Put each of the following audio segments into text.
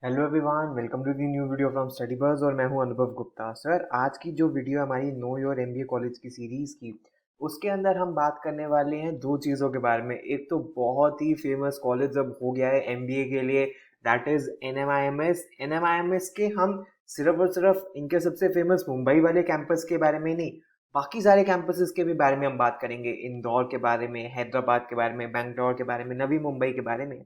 Hello everyone, welcome to the new video from Study Buzz और मैं हूं अनुभव गुप्ता। सर, आज की जो वीडियो है हमारी नो योर एमबीए कॉलेज की सीरीज़ की, उसके अंदर हम बात करने वाले हैं दो चीज़ों के बारे में। एक तो बहुत ही फेमस कॉलेज अब हो गया है एमबीए के लिए, दैट इज़ एनएमआईएमएस। एनएमआईएमएस के हम सिर्फ और सिर्फ इनके सबसे फेमस मुंबई वाले कैंपस के बारे में नहीं, बाकी सारे कैंपसेस के भी बारे में हम बात करेंगे। इंदौर के बारे में, हैदराबाद के बारे में, बेंगलोर के बारे में, नवी मुंबई के बारे में,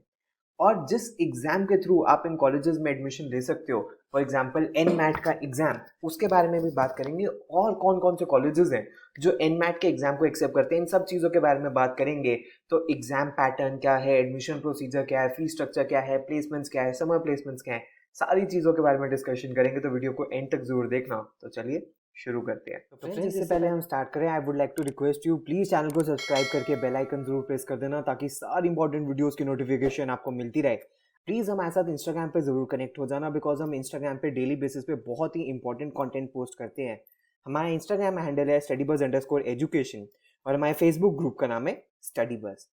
और जिस एग्जाम के थ्रू आप इन कॉलेजेस में एडमिशन ले सकते हो, फॉर एग्जांपल एन मैट का एग्जाम, उसके बारे में भी बात करेंगे। और कौन कौन से कॉलेजेस हैं जो एन मैट के एग्जाम को एक्सेप्ट करते हैं, इन सब चीज़ों के बारे में बात करेंगे। तो एग्जाम पैटर्न क्या है, एडमिशन प्रोसीजर क्या है, फी स्ट्रक्चर क्या है, प्लेसमेंट्स क्या है, समर प्लेसमेंट्स क्या है, सारी चीज़ों के बारे में डिस्कशन करेंगे। तो वीडियो को एंड तक जरूर देखना। तो चलिए शुरू करते हैं। तो फ्रेंड्स, इससे पहले हम स्टार्ट करें, I would like to request you, please channel को सब्सक्राइब करके बेल आइकन जरूर प्रेस कर देना ताकि सारी इंपॉर्टेंट वीडियोस की नोटिफिकेशन आपको मिलती रहे। प्लीज़ हमारे साथ इंस्टाग्राम पे ज़रूर कनेक्ट हो जाना, बिकॉज हम इंस्टाग्राम पे डेली बेसिस पे बहुत ही इंपॉर्टेंट कंटेंट पोस्ट करते हैं। हमारा इंस्टाग्राम हैंडल है StudyBuzz_education और हमारे फेसबुक ग्रुप का नाम है स्टडी बस।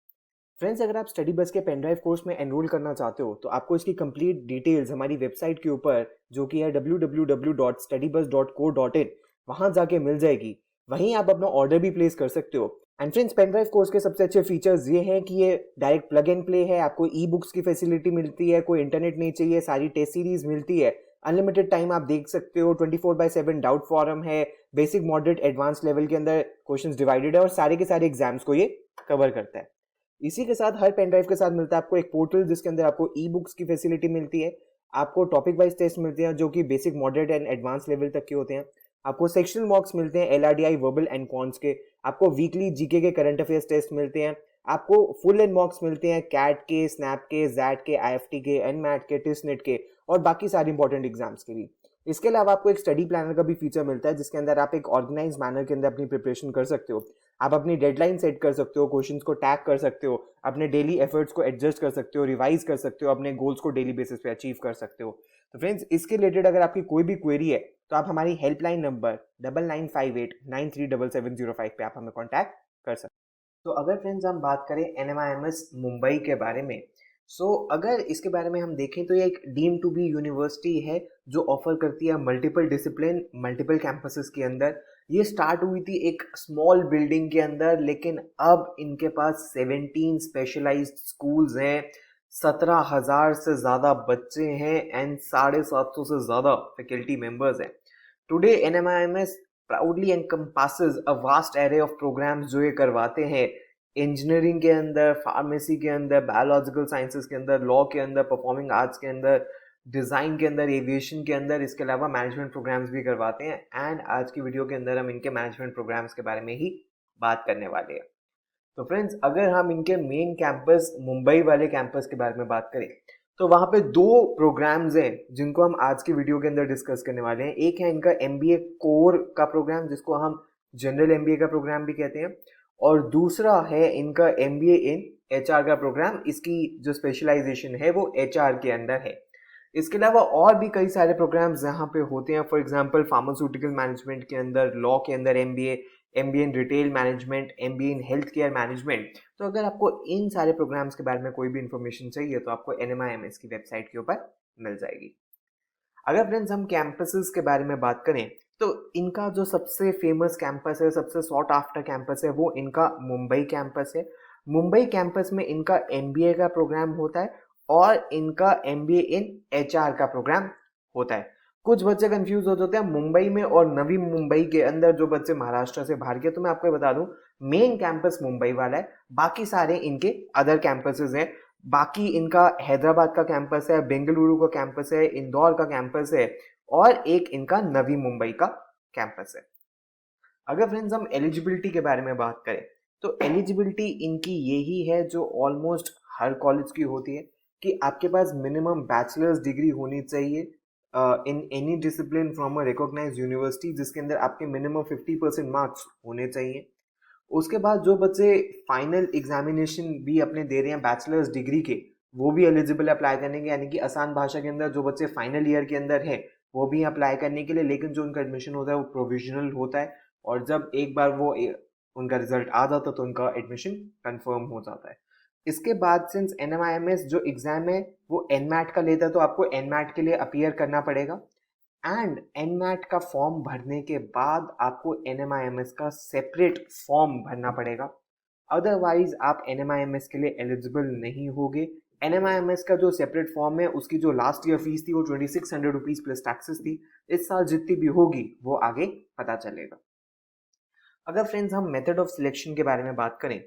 फ्रेंड्स, अगर आप स्टडी बस के पेन ड्राइव कोर्स में एनरोल करना चाहते हो तो आपको इसकी कंप्लीट डिटेल्स हमारी वेबसाइट के ऊपर, जो कि है www.studybuzz.co.in, वहां जाके मिल जाएगी। वहीं आप अपना ऑर्डर भी प्लेस कर सकते हो। And friends, pen drive course के सबसे अच्छे फीचर्स ये हैं कि ये डायरेक्ट प्लग एंड प्ले है, आपको ई बुक्स की फैसिलिटी मिलती है, कोई इंटरनेट नहीं चाहिए, सारी टेस्ट सीरीज मिलती है, अनलिमिटेड टाइम आप देख सकते हो, 24/7 डाउट फॉरम है, बेसिक मॉडरेट एडवांस लेवल के अंदर क्वेश्चंस डिवाइडेड है और सारे के सारे एग्जाम्स को ये कवर करता है। इसी के साथ हर पेन ड्राइव के साथ मिलता है आपको एक पोर्टल जिसके अंदर आपको ई बुक्स की फैसिलिटी मिलती है, आपको टॉपिक वाइज टेस्ट मिलते हैं जो कि basic moderate and advance level तक के होते हैं, आपको सेक्शनल मॉक्स मिलते हैं LRDI वर्बल एंड कॉन्स के, आपको वीकली जीके के करंट अफेयर्स टेस्ट मिलते हैं, आपको फुल एंड मॉक्स मिलते हैं कैट के, स्नैप के, जैट के, IFT के, एनमैट के, टिसनेट के और बाकी सारे इंपॉर्टेंट एग्जाम्स के भी। इसके अलावा आपको एक स्टडी प्लानर का भी फीचर मिलता है जिसके अंदर आप एक ऑर्गेनाइज मैनर के अंदर अपनी प्रिपरेशन कर सकते हो। आप अपनी डेडलाइन सेट कर सकते हो, क्वेश्चंस को टैग कर सकते हो, अपने डेली एफर्ट्स को एडजस्ट कर सकते हो, रिवाइज कर सकते हो, अपने गोल्स को डेली बेसिस पे अचीव कर सकते हो। तो फ्रेंड्स, इसके रिलेटेड अगर आपकी कोई भी क्वेरी है तो आप हमारी हेल्पलाइन नंबर 9958937705 पे आप हमें कॉन्टैक्ट कर सकते हो। तो अगर फ्रेंड्स हम बात करें एनएमआईएमएस मुंबई के बारे में, अगर इसके बारे में हम देखें तो ये एक डीम टू बी यूनिवर्सिटी है जो ऑफर करती है मल्टीपल डिसिप्लिन मल्टीपल कैंपसेस के अंदर। ये स्टार्ट हुई थी एक स्मॉल बिल्डिंग के अंदर, लेकिन अब इनके पास 17 स्पेशलाइज्ड स्कूल्स हैं, 17,000 से ज़्यादा बच्चे हैं एंड 750 से ज़्यादा फैकल्टी मेंबर्स हैं। Today NMIMS proudly encompasses a vast array of programs जो ये करवाते हैं, इंजीनियरिंग के अंदर, फार्मेसी के अंदर, बायोलॉजिकल साइंसेस के अंदर, लॉ के अंदर, परफॉर्मिंग आर्ट्स के अंदर, डिज़ाइन के अंदर, एविएशन के अंदर। इसके अलावा मैनेजमेंट प्रोग्राम्स भी करवाते हैं एंड आज की वीडियो के अंदर हम इनके मैनेजमेंट प्रोग्राम्स के बारे में ही बात करने वाले हैं। तो फ्रेंड्स, अगर हम इनके मेन कैंपस मुंबई वाले कैंपस के बारे में बात करें तो वहाँ पे दो प्रोग्राम्स हैं जिनको हम आज की वीडियो के अंदर डिस्कस करने वाले हैं। एक है इनका MBA कोर का प्रोग्राम जिसको हम जनरल MBA का प्रोग्राम भी कहते हैं, और दूसरा है इनका MBA इन HR का प्रोग्राम। इसकी जो स्पेशलाइजेशन है वो HR के अंदर है। इसके अलावा और भी कई सारे प्रोग्राम्स यहाँ पे होते हैं, फॉर एग्जांपल फार्मास्यूटिकल मैनेजमेंट के अंदर, लॉ के अंदर MBA in retail management, MBA in health care management. तो अगर आपको इन सारे प्रोग्राम्स के बारे में कोई भी इन्फॉर्मेशन चाहिए तो आपको NMIMS की वेबसाइट के ऊपर मिल जाएगी। अगर फ्रेंड्स हम कैंपसेस के बारे में बात करें तो इनका जो सबसे फेमस कैंपस है, सबसे सॉट आफ्टर कैंपस है, वो इनका मुंबई कैंपस है। मुंबई कैंपस में इनका MBA का प्रोग्राम होता है और इनका MBA इन HR का प्रोग्राम होता है। कुछ बच्चे कंफ्यूज हो जाते हैं मुंबई में और नवी मुंबई के अंदर, जो बच्चे महाराष्ट्र से बाहर के। तो मैं आपको बता दूं, मेन कैंपस मुंबई वाला है, बाकी सारे इनके अदर कैंपसेस हैं। बाकी इनका हैदराबाद का कैंपस है, बेंगलुरु का कैंपस है, इंदौर का कैंपस है और एक इनका नवी मुंबई का कैंपस है। अगर फ्रेंड्स हम एलिजिबिलिटी के बारे में बात करें तो एलिजिबिलिटी इनकी यही है जो ऑलमोस्ट हर कॉलेज की होती है कि आपके पास मिनिमम बैचलर्स डिग्री होनी चाहिए in any discipline from a recognised university, जिसके अंदर आपके मिनिमम 50% मार्क्स होने चाहिए। उसके बाद जो बच्चे फाइनल एग्जामिनेशन भी अपने दे रहे हैं बैचलर्स डिग्री के, वो भी एलिजिबल अप्लाई करने के, यानी कि आसान भाषा के अंदर जो बच्चे फाइनल ईयर के अंदर है वो भी अप्लाई करने के लिए। लेकिन जो उनका एडमिशन होता है वो प्रोविजनल होता है और जब एक बार वो उनका रिजल्ट आ जाता है तो उनका एडमिशन कंफर्म हो जाता है। इसके बाद सिंस NMIMS जो एग्ज़ाम है वो NMAT का लेता है, तो आपको NMAT के लिए अपीयर करना पड़ेगा। एंड NMAT का फॉर्म भरने के बाद आपको NMIMS का सेपरेट फॉर्म भरना पड़ेगा, अदरवाइज आप NMIMS के लिए एलिजिबल नहीं होगे। NMIMS का जो सेपरेट फॉर्म है उसकी जो लास्ट ईयर फीस थी वो 2600 रुपीज़ प्लस टैक्सेस थी। इस साल जितनी भी होगी वो आगे पता चलेगा। अगर फ्रेंड्स हम मेथड ऑफ सिलेक्शन के बारे में बात करें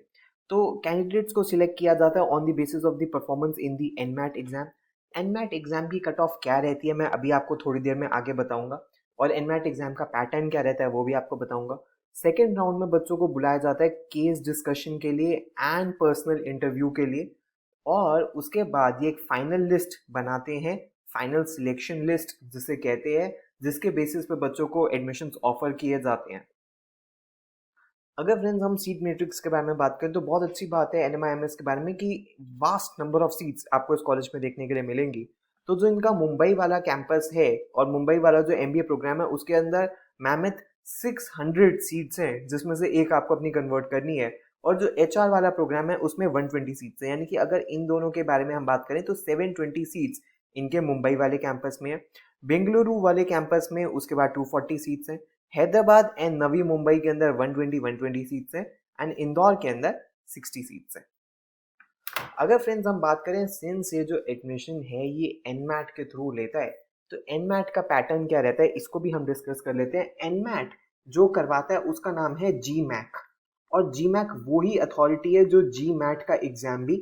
तो कैंडिडेट्स को सिलेक्ट किया जाता है on the basis of the performance in the NMAT exam. NMAT exam की कट ऑफ क्या रहती है मैं अभी आपको थोड़ी देर में आगे बताऊंगा, और NMAT एग्जाम का पैटर्न क्या रहता है वो भी आपको बताऊंगा। सेकेंड राउंड में बच्चों को बुलाया जाता है केस डिस्कशन के लिए एंड पर्सनल इंटरव्यू के लिए, और उसके बाद ये एक फाइनल लिस्ट बनाते हैं, फाइनल सिलेक्शन लिस्ट जिसे कहते हैं, जिसके बेसिस पे बच्चों को एडमिशन्स ऑफर किए जाते हैं। अगर फ्रेंड्स हम सीट मैट्रिक्स के बारे में बात करें तो बहुत अच्छी बात है NMIMS के बारे में कि वास्ट नंबर ऑफ सीट्स आपको इस कॉलेज में देखने के लिए मिलेंगी। तो जो इनका मुंबई वाला कैंपस है और मुंबई वाला जो MBA प्रोग्राम है उसके अंदर मैमिथ 600 सीट्स हैं, जिसमें से एक आपको अपनी कन्वर्ट करनी है, और जो HR वाला प्रोग्राम है उसमें 120 सीट्स है। यानी कि अगर इन दोनों के बारे में हम बात करें तो 720 सीट्स इनके मुंबई वाले कैंपस में है। बेंगलुरु वाले कैंपस में उसके बाद 240 सीट्स हैं। हैदराबाद एंड नवी मुंबई के अंदर 120 सीट्स हैं एंड इंदौर के अंदर 60 सीट्स हैं। अगर फ्रेंड्स हम बात करें सिंस ये जो एडमिशन है ये NMAT के थ्रू लेता है तो NMAT का पैटर्न क्या रहता है इसको भी हम डिस्कस कर लेते हैं। NMAT जो करवाता है उसका नाम है GMAT, और GMAT वही अथॉरिटी है जो GMAT का एग्जाम भी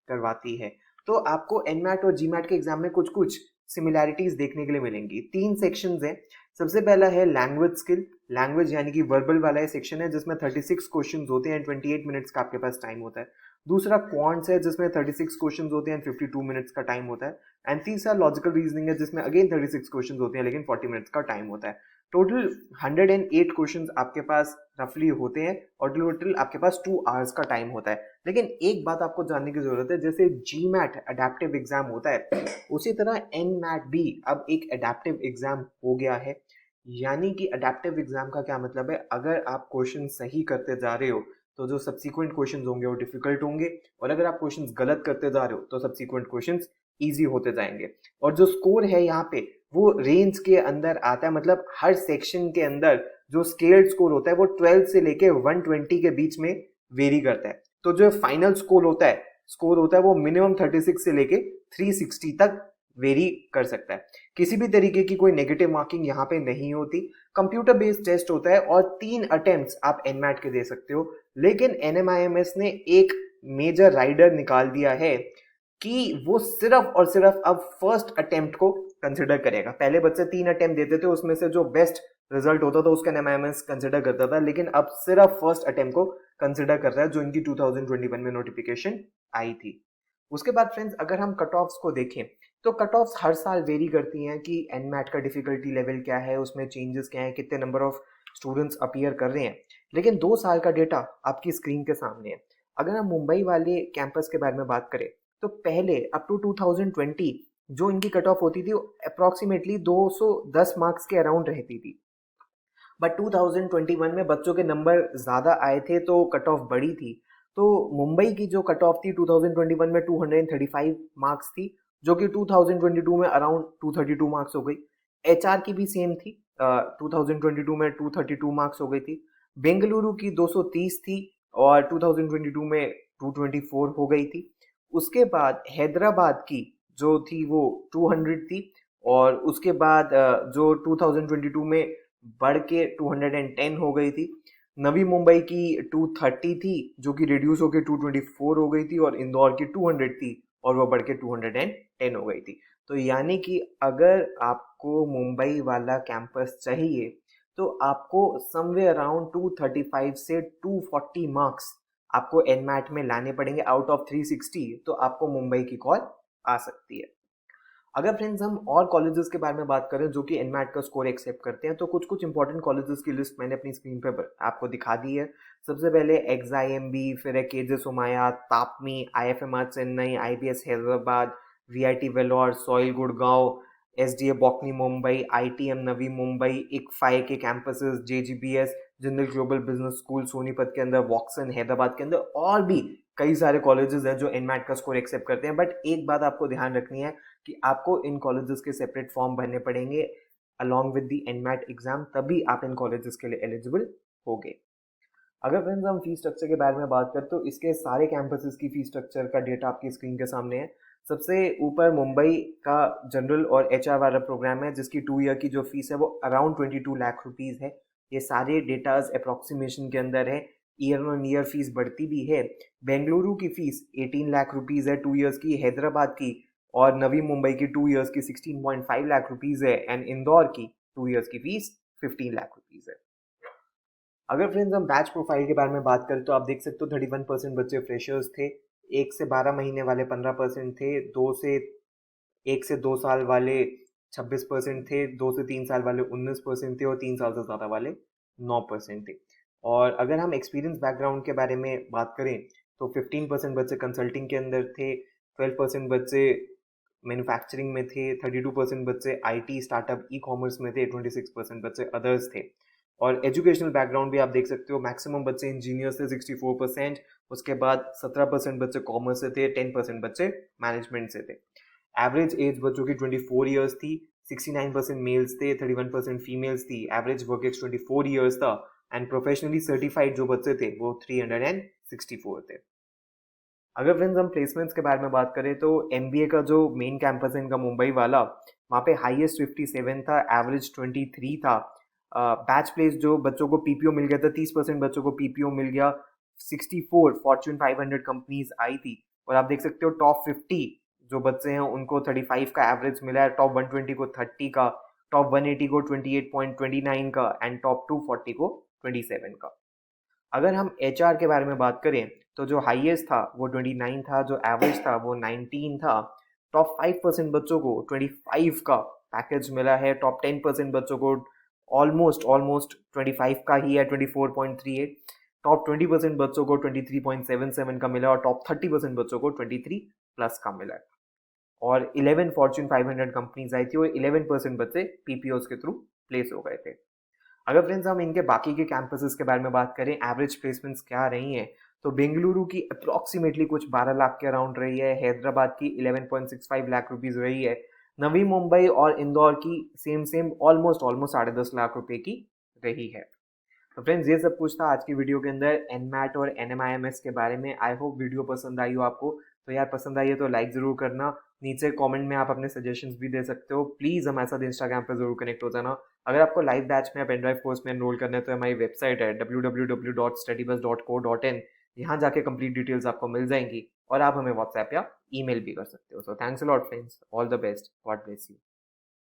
करवाती है। तो आपको NMAT और GMAT के एग्जाम में कुछ कुछ सिमिलैरिटीज देखने के लिए मिलेंगी। 3 सेक्शंस हैं। सबसे पहला है लैंग्वेज स्किल, लैंग्वेज यानी कि वर्बल वाला ये सेक्शन है जिसमें 36 क्वेश्चंस होते हैं, 28 मिनट्स का आपके पास टाइम होता है। दूसरा क्वांट्स है जिसमें 36 क्वेश्चंस होते हैं, 52 मिनट्स का टाइम होता है। एंड तीसरा लॉजिकल रीजनिंग है जिसमें अगेन 36 क्वेश्चंस होते हैं लेकिन 40 मिनट्स का टाइम होता है। टोटल 108 क्वेश्चंस आपके पास रफली होते हैं और टोटल आपके पास 2 आवर्स का टाइम होता है। लेकिन एक बात आपको जानने की जरूरत है, जैसे GMAT अडेप्टिव एग्जाम होता है उसी तरह NMAT भी अब एक अडेप्टिव एग्जाम हो गया है। यानी कि अडेप्टिव एग्जाम का क्या मतलब है, अगर आप क्वेश्चन सही करते जा रहे हो तो जो सब्सिक्वेंट क्वेश्चंस होंगे वो डिफिकल्ट होंगे, और अगर आप क्वेश्चंस गलत करते जा रहे हो तो सब्सिक्वेंट क्वेश्चंस इजी होते जाएंगे। और जो स्कोर है यहाँ पे वो रेंज के अंदर आता है, मतलब हर सेक्शन के अंदर जो स्केल्ड स्कोर होता है वो 12 से लेके 120 के बीच में वेरी करता है। तो जो फाइनल स्कोर होता है वो मिनिमम 36 से लेके 360 तक वेरी कर सकता है। किसी भी तरीके की कोई नेगेटिव मार्किंग यहाँ पे नहीं होती। कंप्यूटर बेस्ड टेस्ट होता है और 3 अटेम्प्ट्स आप NMAT के दे सकते हो। लेकिन NMIMS ने एक मेजर राइडर निकाल दिया है कि वो सिर्फ और सिर्फ अब फर्स्ट अटेम्प्ट को कंसिडर करेगा। पहले बच्चे 3 अटेम्प्ट देते थे, उसमें से जो बेस्ट रिजल्ट होता था उसका NMIMS कंसिडर करता था, लेकिन अब सिर्फ फर्स्ट अटेम्प्ट को कंसिडर कर रहा है जो इनकी 2021 में नोटिफिकेशन आई थी। उसके बाद फ्रेंड्स अगर हम कट ऑफ्स को देखें तो कट ऑफ्स हर साल वेरी करती हैं कि NMAT का डिफिकल्टी लेवल क्या है, उसमें चेंजेस क्या है, कितने नंबर ऑफ स्टूडेंट्स अपीयर कर रहे हैं। लेकिन 2 साल का डेटा आपकी स्क्रीन के सामने है। अगर हम मुंबई वाले कैंपस के बारे में बात करें तो पहले अप टू 2020 जो इनकी कट ऑफ होती थी अप्रॉक्सीमेटली 210 मार्क्स के अराउंड रहती थी। बट 2021 में बच्चों के नंबर ज़्यादा आए थे तो कट ऑफ बढ़ी थी। तो मुंबई की जो कट ऑफ थी 2021 में 235 मार्क्स थी, जो कि 2022 में अराउंड 232 मार्क्स हो गई। HR की भी सेम थी, 2022 में 232 मार्क्स हो गई थी। बेंगलुरु की 230 थी और 2022 में 224 हो गई थी। उसके बाद हैदराबाद की जो थी वो 200 थी, और उसके बाद जो 2022 में बढ़ के 210 हो गई थी। नवी मुंबई की 230 थी जो कि रिड्यूस होकर 224 हो गई थी, और इंदौर की 200 थी और वो बढ़ के 210 हो गई थी। तो यानी कि अगर आपको मुंबई वाला कैंपस चाहिए तो आपको समवेयर अराउंड 235 से 240 मार्क्स आपको NMAT में लाने पड़ेंगे आउट ऑफ 360, तो आपको मुंबई की कॉल आ सकती है। अगर फ्रेंड्स हम और कॉलेजेस के बारे में बात करें जो कि NMAT का स्कोर एक्सेप्ट करते हैं तो कुछ कुछ इंपॉर्टेंट कॉलेजेस की लिस्ट मैंने अपनी स्क्रीन पर आपको दिखा दी है। सबसे पहले XIMB, फिर है KJ Somaiya, TAPMI, IFMR Chennai, IBS Hyderabad, VIT Vellore, SOIL Gurgaon, SDA Bocconi Mumbai, ITM Navi Mumbai, ICFAI के campuses, JGBS, Jindal global business school Sonipat के अंदर, वॉक्सन हैदराबाद के अंदर, और भी कई सारे कॉलेजेस हैं जो एनमैट का स्कोर एक्सेप्ट करते हैं। बट एक बात आपको ध्यान रखनी है कि आपको इन कॉलेजेस के सेपरेट फॉर्म भरने पड़ेंगे along with the NMAT exam, तभी आप इन कॉलेजेस के लिए एलिजिबल होगे। अगर फ्रेंड्स हम फीस स्ट्रक्चर के बारे में बात करें तो इसके सारे कैंपसेस की फीस स्ट्रक्चर का डेटा आपकी स्क्रीन के सामने है। सबसे ऊपर मुंबई का जनरल और एचआर वाला प्रोग्राम है, जिसकी 2 ईयर की जो फीस है वो अराउंड 22 लाख रुपीज़ है। ये सारे डेटाज अप्रॉक्सीमेशन के अंदर है, ईयर ऑन ईयर फीस बढ़ती भी है। बेंगलुरु की फीस 18 लाख रुपीज़ है 2 ईयर्स की, हैदराबाद की और नवी मुंबई की 2 ईयर्स की 16.5 लाख रुपीज़ है, एंड इंदौर की 2 ईयर्स की फीस 15 लाख रुपीज़ है। अगर फ्रेंड्स हम बैच प्रोफाइल के बारे में बात करें तो आप देख सकते हो 31% बच्चे फ्रेशर्स थे, 1 से 12 महीने वाले 15% थे, 1 से 2 साल वाले 26% थे, 2 से 3 साल वाले 19% थे और 3 साल से ज़्यादा वाले 9% थे। और अगर हम एक्सपीरियंस बैकग्राउंड के बारे में बात करें तो 15% बच्चे कंसल्टिंग के अंदर थे, 12% बच्चे मैन्युफैक्चरिंग में थे, 32% बच्चे आईटी स्टार्टअप ई कॉमर्स में थे, 26% बच्चे अदर्स थे। और एजुकेशनल बैकग्राउंड भी आप देख सकते हो, मैक्सिमम बच्चे इंजीनियर्स थे 64%, उसके बाद 17% बच्चे कॉमर्स से थे, 10% बच्चे मैनेजमेंट से थे। एवरेज एज बच्चों की 24 ईयर्स थी, 69% मेल्स थे, 31% फीमेल्स थी, एवरेज वर्क एक्स 24 ईयर्स था, एंड प्रोफेशनली सर्टिफाइड जो बच्चे थे वो 364 थे। अगर फ्रेंड्स हम प्लेसमेंट्स के बारे में बात करें तो एमबीए का जो मेन कैंपस है इनका मुंबई वाला, वहाँ पे हाईएस्ट 57 था, एवरेज 23 था। बैच प्लेस जो बच्चों को पीपीओ मिल गया था, 30% बच्चों को पीपीओ मिल गया, 64 फॉर्च्यून 500 कंपनीज आई थी। और आप देख सकते हो टॉप 50 जो बच्चे हैं उनको 35 का एवरेज मिला है, टॉप 120 को 30 का, टॉप 180 को 28.29 का, एंड टॉप 240 को 27 का। अगर हम एचआर के बारे में बात करें तो जो हाईएस्ट था वो 29 था, जो एवरेज था वो 19 था, टॉप 5% बच्चों को 25 का पैकेज मिला है, टॉप 10% बच्चों को ऑलमोस्ट 25 का ही है, 24.38, टॉप 20% बच्चों को 23.77 का मिला और टॉप 30% बच्चों को 23 प्लस का मिला है। और 11 फॉर्च्यून 500 कंपनीज आई थी और 11% बच्चे पीपीओस के थ्रू प्लेस हो गए थे। अगर फ्रेंड्स हम इनके बाकी के कैंपसेस के बारे में बात करें, एवरेज प्लेसमेंट्स क्या रही हैं, तो बेंगलुरु की अप्रॉक्सीमेटली कुछ 12 लाख के अराउंड रही है, हैदराबाद की 11.65 लाख रुपीज रही है, नवी मुंबई और इंदौर की सेम ऑलमोस्ट 10.5 लाख रुपए की रही है। तो फ्रेंड्स ये सब कुछ था आज की वीडियो के अंदर एनमैट और एनएमआईएमएस के बारे में। आई होप वीडियो पसंद आई हो आपको, तो यार पसंद आई है तो लाइक ज़रूर करना, नीचे कमेंट में आप अपने सजेशंस भी दे सकते हो। प्लीज़ हमारे साथ इंस्टाग्राम पर जरूर कनेक्ट हो जाना। अगर आपको लाइव बैच में या पेन ड्राइव कोर्स में एनरोल करना है तो हमारी वेबसाइट है www.studybus.co.in, यहाँ जाके कंप्लीट डिटेल्स आपको मिल जाएंगी और आप हमें व्हाट्सएप या ईमेल भी कर सकते हो। So thanks a lot friends, all the best, God bless you.